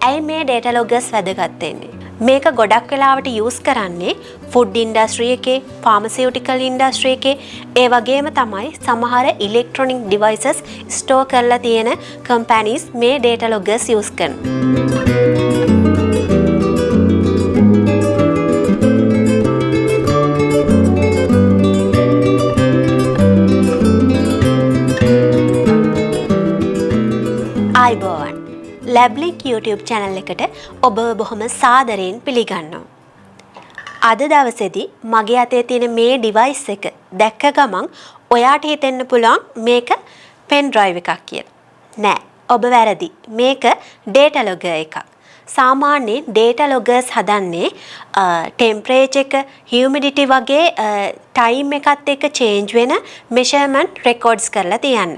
ඇයි මේ data loggers වැදගත් වෙන්නේ? මේක ගොඩක් වෙලාවට යූස් කරන්නේ ෆුඩ් ඉන්ඩස්ට්‍රි එකේ, ෆාමසිටිකල් ඉන්ඩස්ට්‍රි එකේ, ඒ වගේම තමයි සමහර ඉලෙක්ට්‍රොනික ඩිවයිසස් ස්ටෝර් කරලා තියෙන කම්පැනිස් මේ data loggers යූස් කරනවා. ආයිබෝවන් ලැබ්ලික් YouTube channel එකට ඔබ බොහොම සාදරයෙන් පිළිගන්නවා. අද දවසේදී මගේ අතේ තියෙන මේ device එක දැක්ක ගමන් ඔයාට හිතෙන්න පුළුවන් මේක pen drive එකක් කියලා. නෑ, ඔබ වැරදි. මේක data logger එකක්. සාමාන්‍යයෙන් data loggers හදන්නේ temperature එක, humidity වගේ time එකත් එක්ක change වෙන measurement records කරලා තියන්න.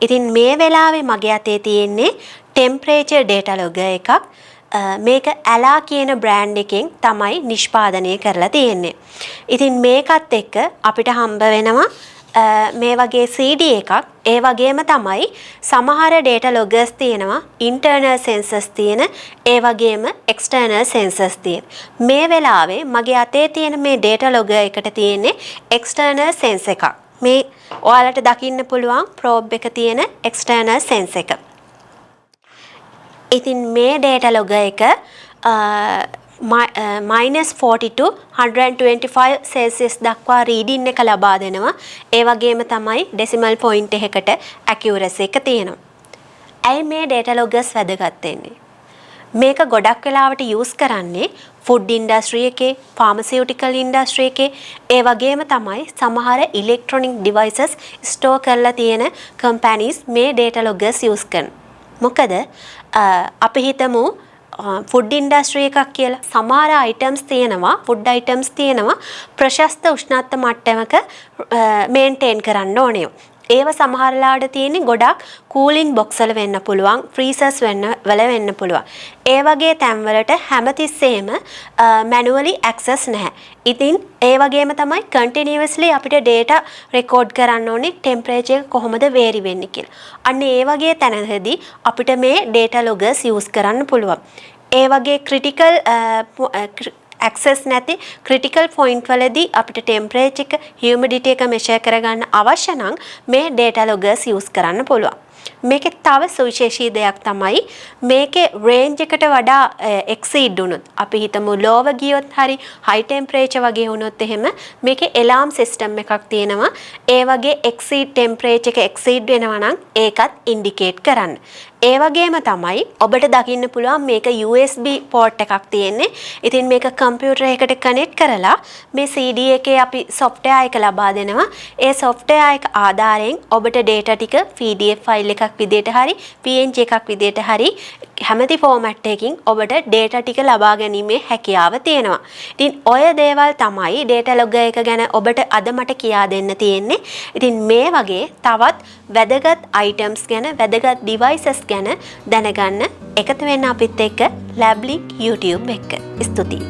ඉතින් මේ වෙලාවේ මගේ අතේ තියෙන්නේ temperature data logger එකක්. මේක ඇලා කියන බ්‍රෑන්ඩ් එකෙන් තමයි නිෂ්පාදනය කරලා තියෙන්නේ. ඉතින් මේකත් එක්ක අපිට හම්බ වෙනවා මේ වගේ CD එකක්. ඒ වගේම තමයි සමහර data loggers තියෙනවා internal sensors තියෙන, ඒ වගේම external sensors තියෙන. මේ වෙලාවේ මගේ අතේ තියෙන මේ data logger එකට තියෙන්නේ external sense එකක්. මේ ඔයාලට දකින්න පුළුවන් probe එක තියෙන external sense එක. ඉතින් මේ data logger එක -40 to 125 Celsius දක්වා reading එක ලබා දෙනවා. ඒ වගේම තමයි decimal point එකකට accuracy එක තියෙනවා. ඇයි මේ data loggers වැදගත් වෙන්නේ? මේක ගොඩක් වෙලාවට යූස් කරන්නේ ෆුඩ් ඉන්ඩස්ට්‍රි එකේ, ෆාමසිටිකල් ඉන්ඩස්ට්‍රි එකේ, ඒ වගේම තමයි සමහර ඉලෙක්ට්‍රොනික ඩිවයිසස් ස්ටෝර් කරලා තියෙන කම්පැනිස් මේ data loggers යූස් කරනවා. මොකද අපි හිතමු ෆුඩ් ඉන්ඩස්ට්‍රි එකක් කියලා. සමහර අයිටම්ස් තියෙනවා, ෆුඩ් අයිටම්ස් තියෙනවා ප්‍රශස්ත උෂ්ණත්ව මට්ටමක මේන්ටේන් කරන්න ඕනේ. ඒව සමහරලාට තියෙන්නේ ගොඩක් කූලින් බොක්ස් වල වෙන්න පුළුවන්, ෆ්‍රීසර්ස් වල වෙන්න පුළුවන්. ඒ වගේ තැන්වලට හැමතිස්සෙම මැනුවලි ඇක්සස් නැහැ. ඉතින් ඒ වගේම තමයි කන්ටිනියස්ලි අපිට data රෙකෝඩ් කරන්න ඕනේ ටෙම්පරේචර් එක කොහොමද වේරි වෙන්නේ කියලා. අන්න ඒ වගේ තැනකදී අපිට මේ data loggers යූස් කරන්න පුළුවන්. ඒ වගේ ක්‍රිටිකල් access නැති critical point වලදී අපිට temperature එක, humidity එක measure කරගන්න අවශ්‍ය නම් මේ data loggers use කරන්න පුළුවන්. මේකේ තව සුවිශේෂී දෙයක් තමයි මේකේ range එකට වඩා exceed වුණොත්, අපි හිතමු lower ගියොත් හරි high temperature වගේ වුණොත් එහෙම මේකේ alarm system එකක් තියෙනවා. ඒ වගේ exceed temperature එක exceed වෙනවා නම් ඒකත් indicate කරන්න. ඒ වගේම තමයි ඔබට දකින්න පුළුවන් මේක USB port එකක් තියෙන්නේ. ඉතින් මේක කම්පියුටර් එකකට කනෙක්ට් කරලා මේ CD එකේ අපි software එක ලබා දෙනවා. ඒ software එක ආධාරයෙන් ඔබට data ටික PDF file එකක් විදිහට හරි PNG එකක් විදිහට හරි හැමති format එකකින් ඔබට data ටික ලබා ගැනීමේ හැකියාව තියෙනවා. ඉතින් ඔය දේවල් තමයි data logger එක ගැන ඔබට අද මට කියා දෙන්න තියෙන්නේ. ඉතින් මේ වගේ තවත් වැදගත් items ගැන, වැදගත් devices ගැන දැනගන්න එකතු වෙන්න අපිත් එක්ක ලැබ්ලික් YouTube එක. ස්තුතියි.